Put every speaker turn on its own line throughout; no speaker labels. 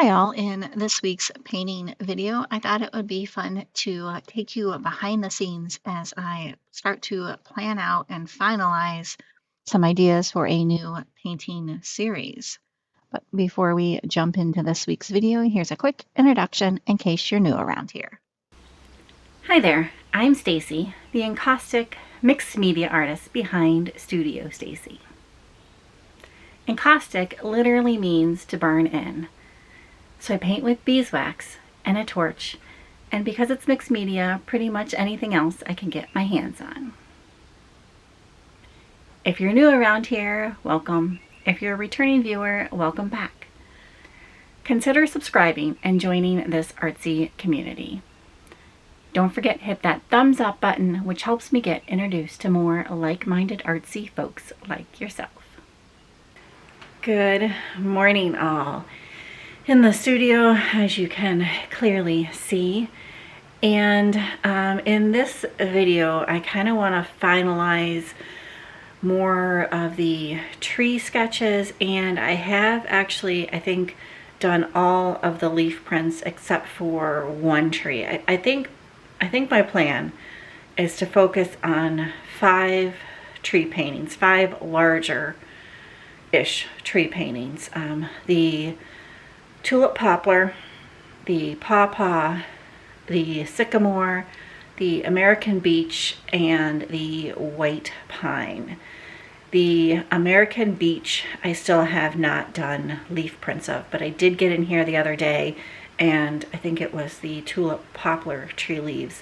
Hi all, in this week's painting video, I thought it would be fun to take you behind the scenes as I start to plan out and finalize some ideas for a new painting series. But before we jump into this week's video, here's a quick introduction in case you're new around here.
Hi there, I'm Stacy, the encaustic mixed media artist behind Studio Stacy. Encaustic literally means to burn in. So I paint with beeswax and a torch, and because it's mixed media, pretty much anything else I can get my hands on. If you're new around here, welcome. If you're a returning viewer, welcome back. Consider subscribing and joining this artsy community. Don't forget to hit that thumbs up button, which helps me get introduced to more like-minded artsy folks like yourself. Good morning all. In the studio, as you can clearly see, and in this video I kind of want to finalize more of the tree sketches, and I have actually, I think, done all of the leaf prints except for one tree. I think my plan is to focus on 5 tree paintings, 5 larger-ish tree paintings. The tulip poplar, the pawpaw, the sycamore, the American beech, and the white pine. The American beech I still have not done leaf prints of, but I did get in here the other day, and I think it was the tulip poplar tree leaves.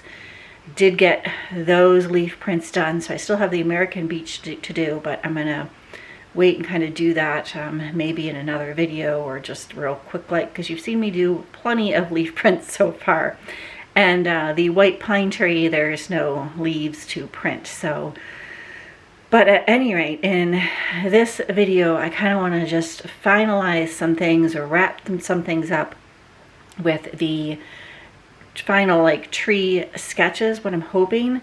Did get those leaf prints done, so I still have the American beech to do, but I'm gonna wait and kind of do that maybe in another video or just real quick, like, because you've seen me do plenty of leaf prints so far. And the white pine tree, there's no leaves to print. So, but at any rate, in this video I kind of want to just finalize some things or wrap some things up with the final like tree sketches, what I'm hoping,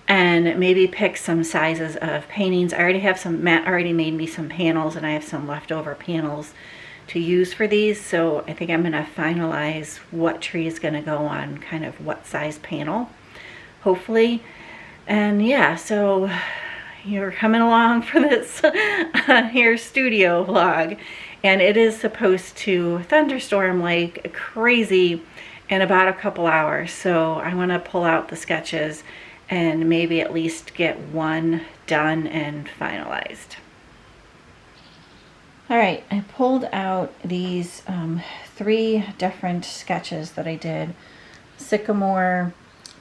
and maybe pick some sizes of paintings. I already have some, Matt already made me some panels, and I have some leftover panels to use for these, so I think I'm gonna finalize what tree is gonna go on kind of what size panel, hopefully. And yeah, so you're coming along for this here studio vlog, and it is supposed to thunderstorm like crazy in about a couple hours, so I want to pull out the sketches and maybe at least get one done and finalized. All right, I pulled out these 3 different sketches that I did: sycamore,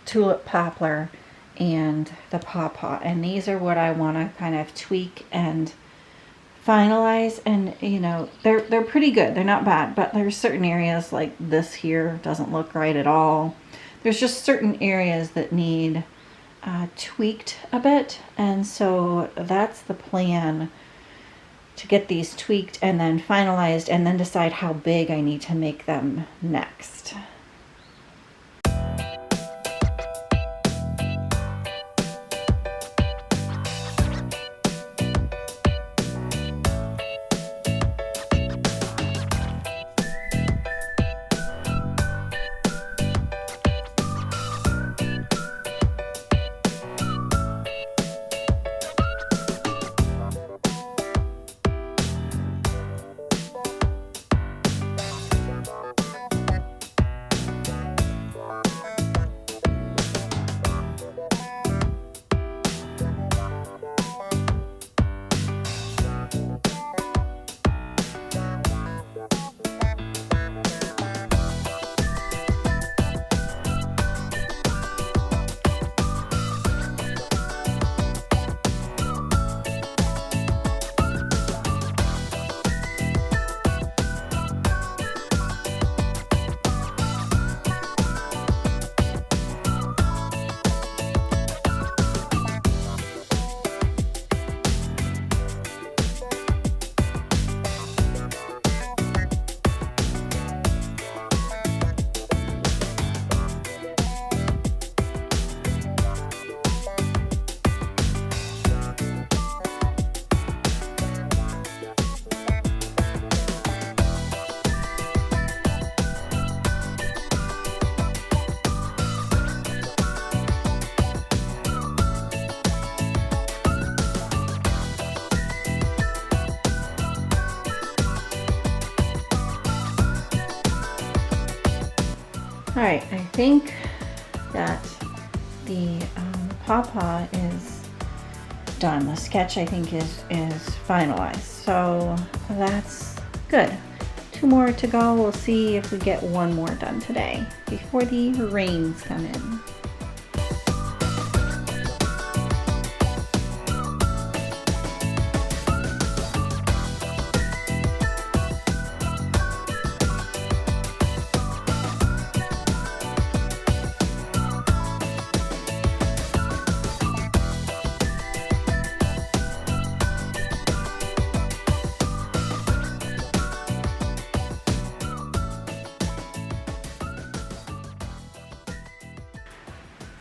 tulip poplar, and the pawpaw. And these are what I want to kind of tweak and finalize. And you know, they're pretty good. They're not bad, but there's certain areas like this here doesn't look right at all. There's just certain areas that need tweaked a bit, and so that's the plan, to get these tweaked and then finalized and then decide how big I need to make them next. All right, I think that the pawpaw is done. The sketch, I think, is finalized. So that's good. 2 more to go. We'll see if we get 1 more done today before the rains come in.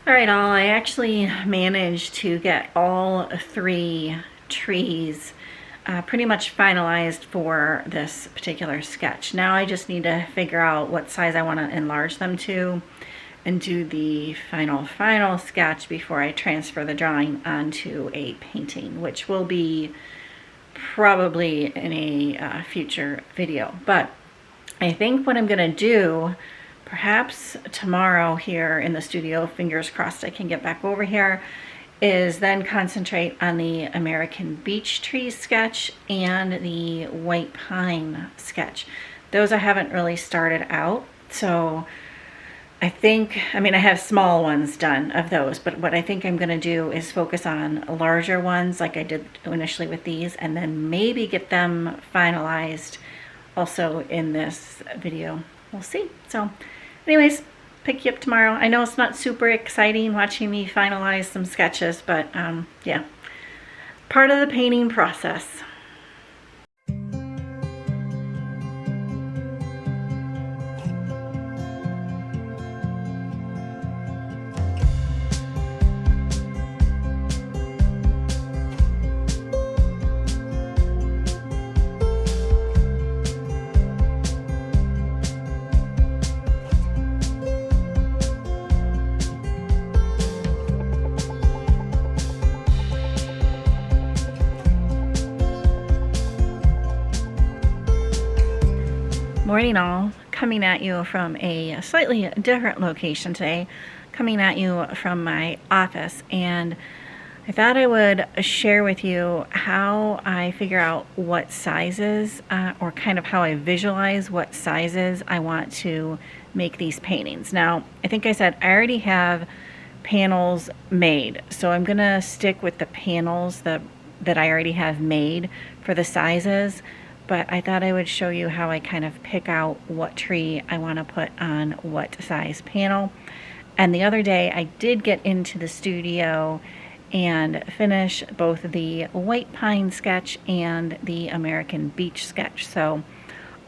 All right, all, I actually managed to get all 3 trees pretty much finalized for this particular sketch. Now I just need to figure out what size I want to enlarge them to and do the final sketch before I transfer the drawing onto a painting, which will be probably in a future video. But I think what I'm going to do, perhaps tomorrow here in the studio, fingers crossed I can get back over here, is then concentrate on the American beech tree sketch and the white pine sketch. Those I haven't really started out, so I think, I mean, I have small ones done of those, but what I think I'm going to do is focus on larger ones like I did initially with these, and then maybe get them finalized also in this video. We'll see. So anyways, pick you up tomorrow. I know it's not super exciting watching me finalize some sketches, but yeah, part of the painting process. Morning all, coming at you from a slightly different location today, coming at you from my office, and I thought I would share with you how I figure out what sizes or kind of how I visualize what sizes I want to make these paintings. Now, I think I said I already have panels made, so I'm gonna stick with the panels that I already have made for the sizes. But I thought I would show you how I kind of pick out what tree I want to put on what size panel. And the other day I did get into the studio and finish both the white pine sketch and the American beech sketch. So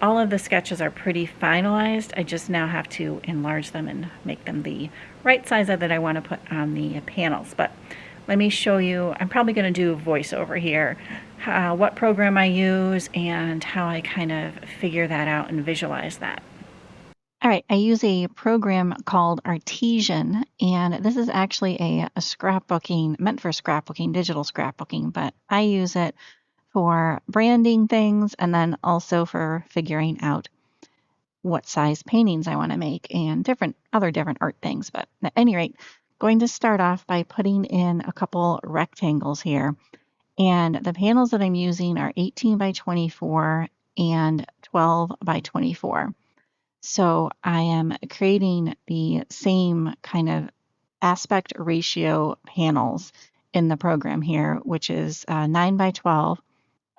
all of the sketches are pretty finalized. I just now have to enlarge them and make them the right size that I want to put on the panels. But let me show you, I'm probably going to do a voiceover here, what program I use and how I kind of figure that out and visualize that.
All right, I use a program called Artesian, and this is actually a scrapbooking, meant for scrapbooking, digital scrapbooking, but I use it for branding things and then also for figuring out what size paintings I want to make and other different art things. But at any rate, going to start off by putting in a couple rectangles here. And the panels that I'm using are 18 by 24 and 12 by 24. So I am creating the same kind of aspect ratio panels in the program here, which is 9 by 12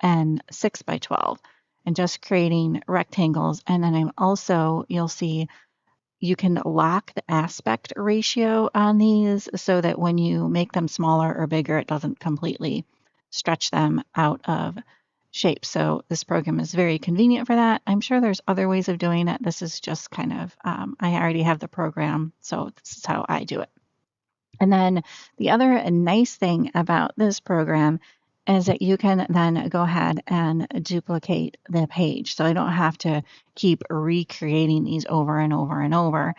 and 6 by 12, and just creating rectangles. And then I'm also, you'll see, you can lock the aspect ratio on these so that when you make them smaller or bigger, it doesn't completely stretch them out of shape. So this program is very convenient for that. I'm sure there's other ways of doing it. This is just kind of, I already have the program, so this is how I do it. And then the other nice thing about this program is that you can then go ahead and duplicate the page. So I don't have to keep recreating these over and over and over.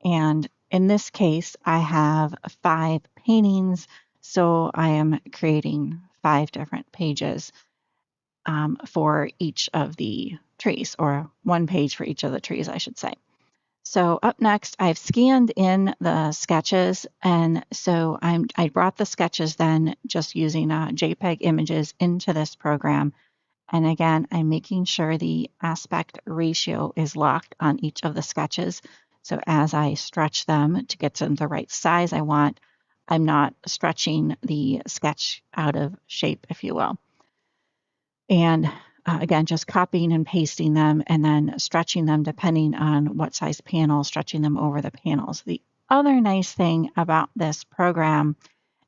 And in this case, I have 5 paintings, so I am creating 5 different pages for each of the trees, or 1 page for each of the trees, I should say. So up next, I've scanned in the sketches, and so I brought the sketches then just using JPEG images into this program. And again, I'm making sure the aspect ratio is locked on each of the sketches. So as I stretch them to get them the right size I want, I'm not stretching the sketch out of shape, if you will. And again, just copying and pasting them and then stretching them depending on what size panel, stretching them over the panels. The other nice thing about this program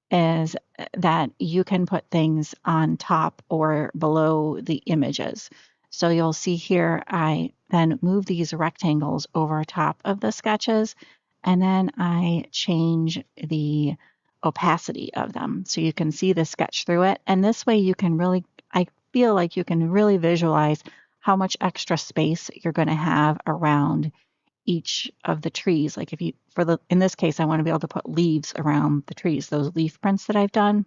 is that you can put things on top or below the images. So you'll see here, I then move these rectangles over top of the sketches, and then I change the opacity of them so you can see the sketch through it. And this way you can really, I feel like you can really visualize how much extra space you're going to have around each of the trees. Like if you, in this case, I want to be able to put leaves around the trees, those leaf prints that I've done.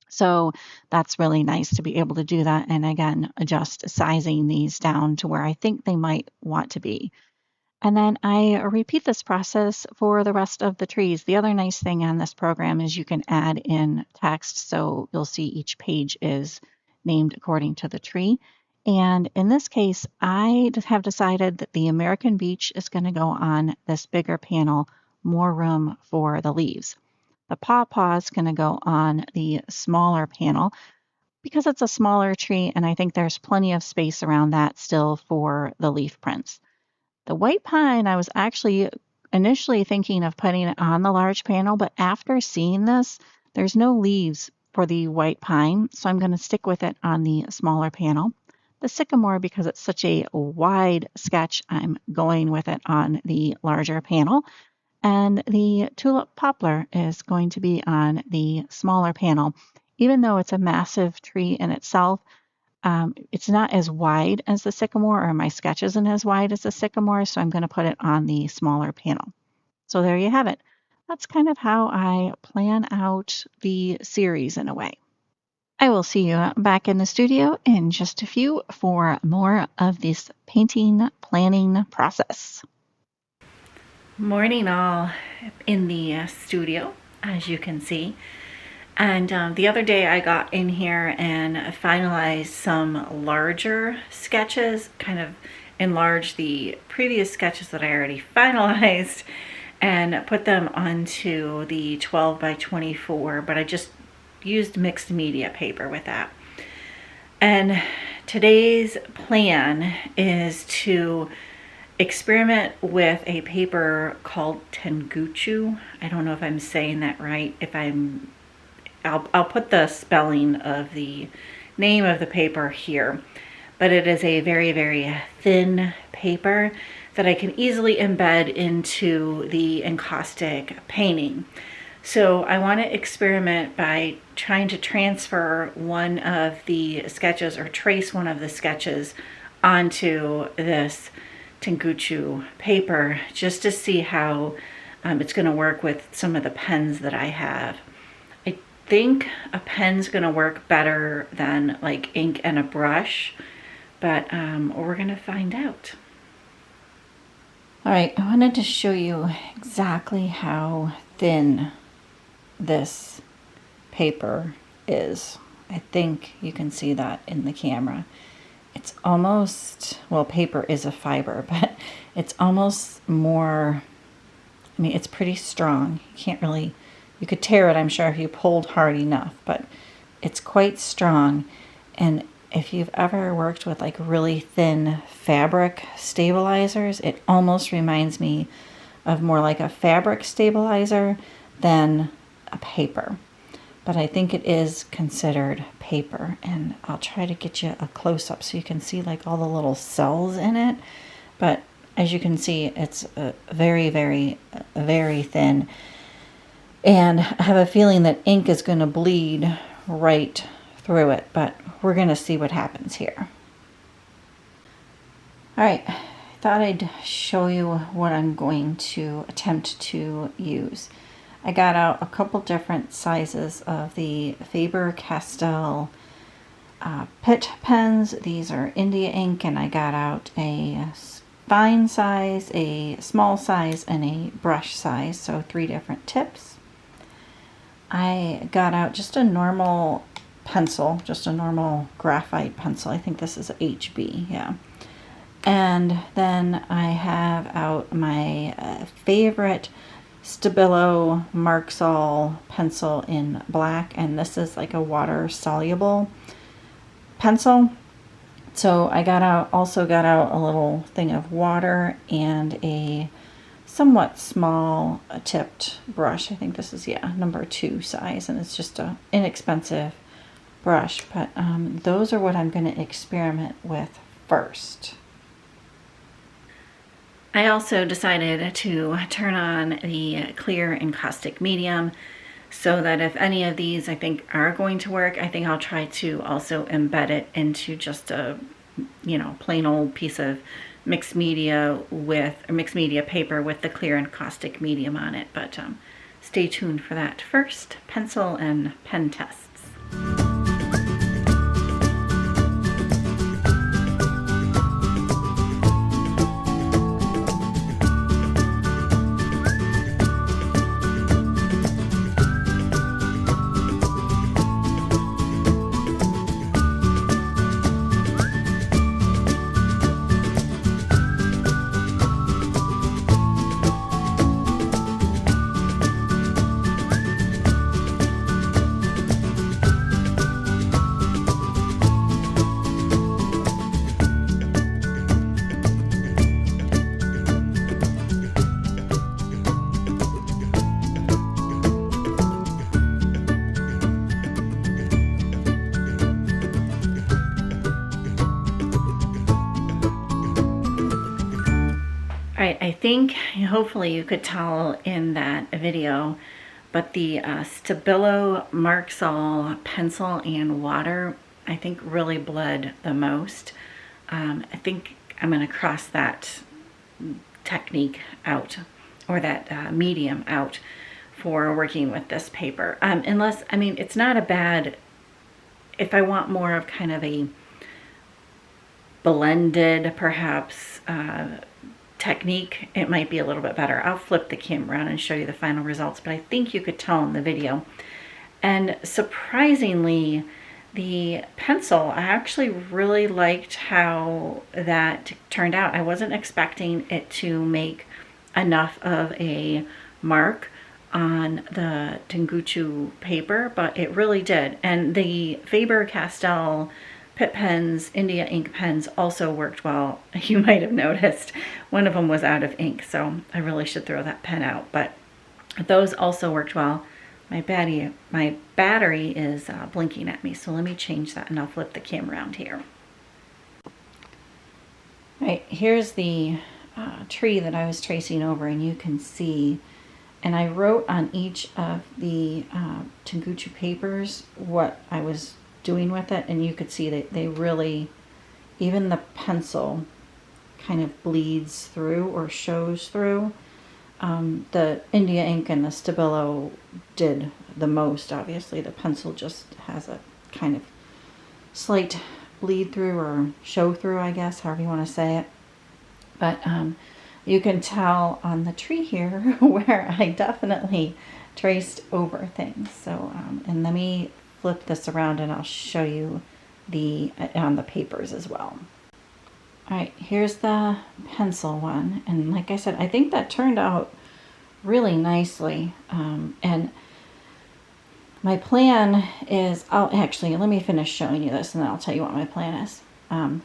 So that's really nice to be able to do that. And again, adjust sizing these down to where I think they might want to be. And then I repeat this process for the rest of the trees. The other nice thing on this program is you can add in text. So you'll see each page is named according to the tree. And in this case, I have decided that the American beech is going to go on this bigger panel, more room for the leaves. The pawpaw is going to go on the smaller panel because it's a smaller tree, and I think there's plenty of space around that still for the leaf prints. The white pine, I was actually initially thinking of putting it on the large panel, but after seeing this, there's no leaves for the white pine, so I'm going to stick with it on the smaller panel. The sycamore, because it's such a wide sketch, I'm going with it on the larger panel. And the tulip poplar is going to be on the smaller panel. Even though it's a massive tree in itself, it's not as wide as the sycamore, or my sketch isn't as wide as the sycamore, so I'm going to put it on the smaller panel. So there you have it. That's kind of how I plan out the series in a way. I will see you back in the studio in just a few for more of this painting planning process.
Morning all in the studio, as you can see. And the other day I got in here and finalized some larger sketches, kind of enlarged the previous sketches that I already finalized and put them onto the 12 by 24, but I just used mixed media paper with that. And today's plan is to experiment with a paper called Tenguchu. I don't know if I'm saying that right. I'll put the spelling of the name of the paper here, but it is a very, very thin paper that I can easily embed into the encaustic painting. So I want to experiment by trying to transfer one of the sketches or trace one of the sketches onto this Tenguchu paper just to see how it's going to work with some of the pens that I have. I think a pen's going to work better than like ink and a brush, but we're going to find out. All right, I wanted to show you exactly how thin this paper is. I think you can see that in the camera. It's almost, well, paper is a fiber, but it's almost more, I mean, it's pretty strong. You can't really, you could tear it, I'm sure, if you pulled hard enough, but it's quite strong. And if you've ever worked with like really thin fabric stabilizers, it almost reminds me of more like a fabric stabilizer than a paper. But I think it is considered paper, and I'll try to get you a close-up so you can see like all the little cells in it. But as you can see, it's very, very, very thin, and I have a feeling that ink is going to bleed right through it, but we're going to see what happens here. All right, I thought I'd show you what I'm going to attempt to use. I got out a couple different sizes of the Faber-Castell Pitt pens. These are India ink, and I got out a fine size, a small size, and a brush size, so 3 different tips. I got out just a normal pencil, just a normal graphite pencil. I think this is a HB, yeah. And then I have out my favorite Stabilo Marxall pencil in black, and this is like a water soluble pencil. So I also got out a little thing of water and a somewhat small tipped brush. I think this is, yeah, number 2 size, and it's just a inexpensive brush, but those are what I'm going to experiment with first. I also decided to turn on the clear encaustic medium so that if any of these I think are going to work, I think I'll try to also embed it into just a, you know, plain old piece of mixed media paper with the clear encaustic medium on it. But stay tuned for that. First, pencil and pen tests. Alright, I think hopefully you could tell in that video, but the Stabilo Marxall pencil and water, I think really bled the most. I think I'm going to cross that technique out, or that medium out, for working with this paper. Unless, I mean, it's not a bad, if I want more of kind of a blended, perhaps, technique, it might be a little bit better. I'll flip the camera around and show you the final results, but I think you could tell in the video. And surprisingly, the pencil, I actually really liked how that turned out. I wasn't expecting it to make enough of a mark on the Tenguchu paper, but it really did. And the Faber-Castell Pitt pens, India ink pens also worked well. You might have noticed one of them was out of ink, so I really should throw that pen out, but those also worked well. My battery is blinking at me, so let me change that and I'll flip the camera around here. Right, here's the tree that I was tracing over, and you can see, and I wrote on each of the Tenguchu papers what I was doing with it, and you could see that they really, even the pencil kind of bleeds through or shows through. The India ink and the Stabilo did the most, obviously. The pencil just has a kind of slight bleed through or show through, I guess, however you want to say it. But you can tell on the tree here where I definitely traced over things. So, and let me flip this around and I'll show you on the papers as well. Alright, here's the pencil one, and like I said, I think that turned out really nicely. And my plan is, actually, let me finish showing you this and then I'll tell you what my plan is.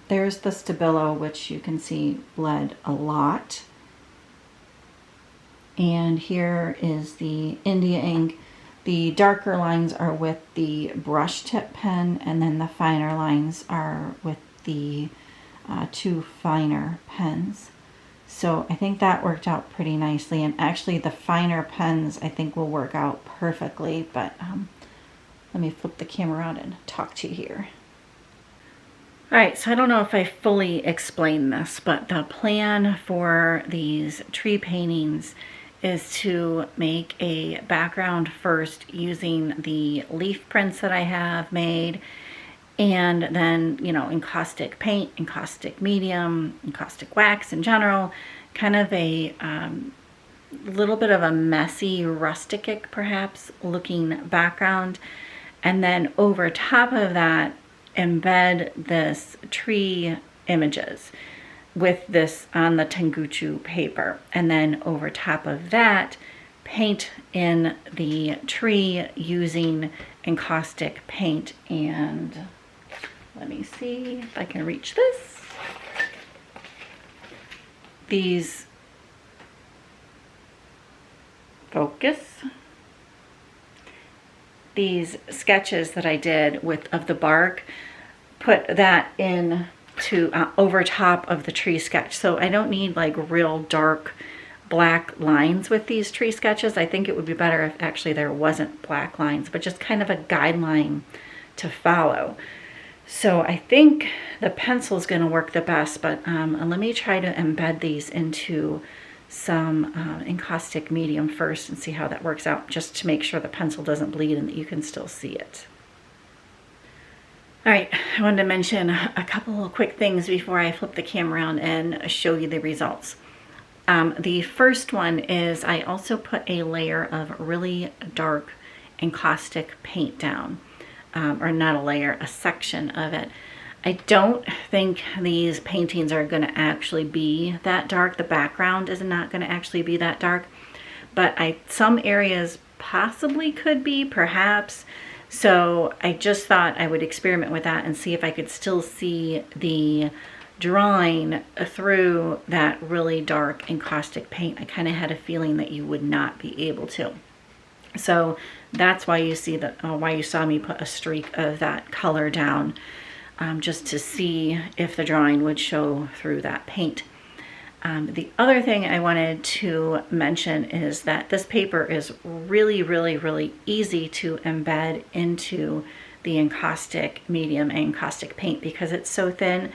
There's the Stabilo, which you can see bled a lot. And here is the India ink. The darker lines are with the brush tip pen, and then the finer lines are with the 2 finer pens. So I think that worked out pretty nicely, and actually the finer pens I think will work out perfectly, but let me flip the camera around and talk to you here. Alright, so I don't know if I fully explained this, but the plan for these tree paintings is to make a background first using the leaf prints that I have made, and then, you know, encaustic paint, encaustic medium, encaustic wax in general, kind of a little bit of a messy, rustic perhaps looking background. And then over top of that, embed this tree images with this on the Tenguchu paper. And then over top of that, paint in the tree using encaustic paint. And let me see if I can reach this. These these sketches that I did of the bark, put that in to over top of the tree sketch. So I don't need like real dark black lines with these tree sketches. I think it would be better if actually there wasn't black lines, but just kind of a guideline to follow. So I think the pencil is going to work the best, but let me try to embed these into some encaustic medium first and see how that works out, just to make sure the pencil doesn't bleed and that you can still see it. All right, I wanted to mention a couple of quick things before I flip the camera around and show you the results. The first one is I also put a layer of really dark encaustic paint down, or not a layer, a section of it. I don't think these paintings are going to actually be that dark. The background is not going to actually be that dark, but some areas possibly could be, perhaps. So I just thought I would experiment with that and see if I could still see the drawing through that really dark encaustic paint. I kind of had a feeling that you would not be able to. So that's why you see why you saw me put a streak of that color down. Just to see if the drawing would show through that paint. The other thing I wanted to mention is that this paper is really, really, really easy to embed into the encaustic medium and encaustic paint because it's so thin.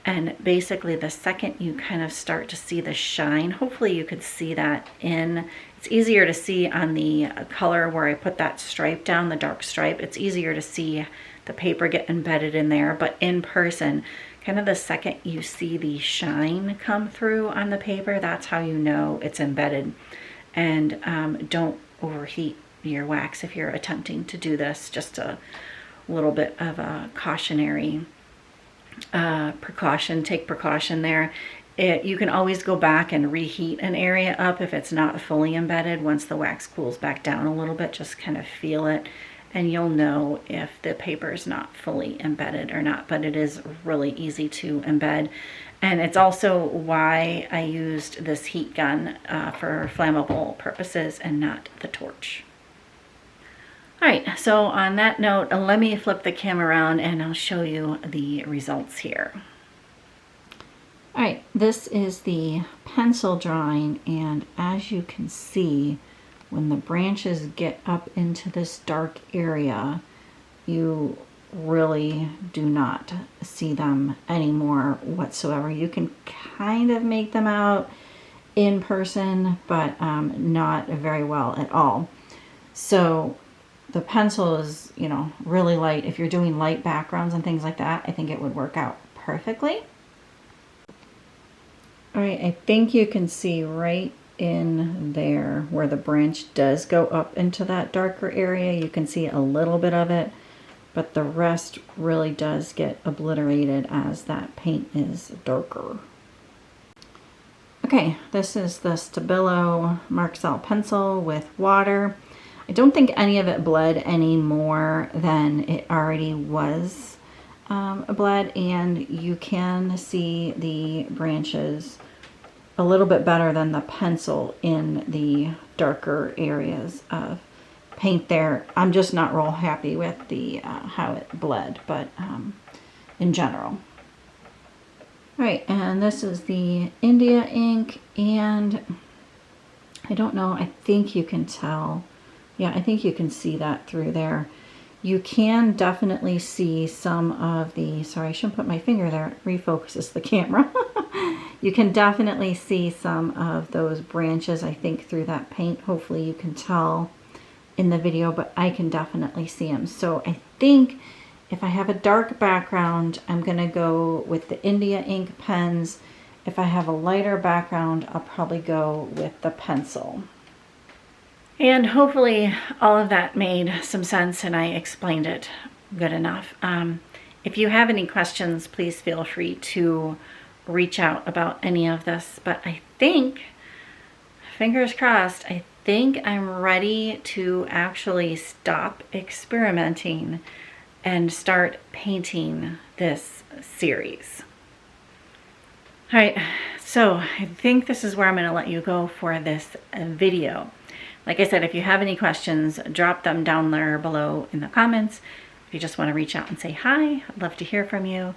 And basically the second you kind of start to see the shine, hopefully you could see that it's easier to see on the color where I put that stripe down, the dark stripe. It's easier to see the paper get embedded in there, but in person, kind of the second you see the shine come through on the paper, that's how you know it's embedded. And don't overheat your wax if you're attempting to do this. Just a little bit of a cautionary precaution. Take precaution there. You can always go back and reheat an area up if it's not fully embedded. Once the wax cools back down a little bit, just kind of feel it and you'll know if the paper is not fully embedded or not. But it is really easy to embed, and it's also why I used this heat gun for flammable purposes and not the torch. All right, so on that note, let me flip the camera around and I'll show you the results here. All right, this is the pencil drawing, and as you can see, when the branches get up into this dark area, you really do not see them anymore whatsoever. You can kind of make them out in person, but not very well at all. So the pencil is, you know, really light. If you're doing light backgrounds and things like that, I think it would work out perfectly. All right, I think you can see right in there where the branch does go up into that darker area. You can see a little bit of it, but the rest really does get obliterated as that paint is darker. Okay, this is the Stabilo Marxell pencil with water. I don't think any of it bled any more than it already was bled, and you can see the branches a little bit better than the pencil in the darker areas of paint there. I'm just not real happy with the how it bled, but in general. All right, and this is the India ink, and I don't know, I think you can tell. Yeah, I think you can see that through there. You can definitely see some of the, sorry, I shouldn't put my finger there, it refocuses the camera. You can definitely see some of those branches, I think, through that paint. Hopefully you can tell in the video, but I can definitely see them. So I think If I have a dark background, I'm going to go with the India ink pens. If I have a lighter background, I'll probably go with the pencil. And hopefully all of that made some sense and I explained it good enough. If you have any questions, please feel free to reach out about any of this. But I think, fingers crossed, I think I'm ready to actually stop experimenting and start painting this series. All right, so I think this is where I'm going to let you go for this video. Like I said, if you have any questions, drop them down there below in the comments. If you just want to reach out and say hi, I'd love to hear from you.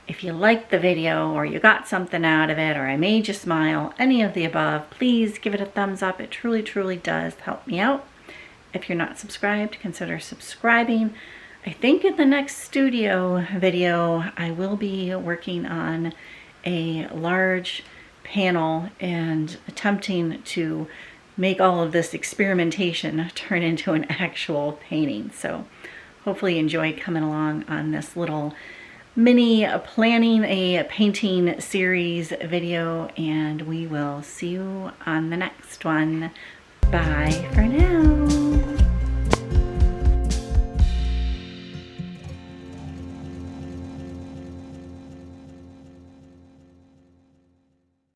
If you liked the video or you got something out of it or I made you smile, any of the above, please give it a thumbs up. It truly, truly does help me out. If you're not subscribed, consider subscribing. I think in the next studio video, I will be working on a large panel and attempting to make all of this experimentation turn into an actual painting. So hopefully you enjoy coming along on this little mini planning a painting series video, and we will see you on the next one. Bye for now.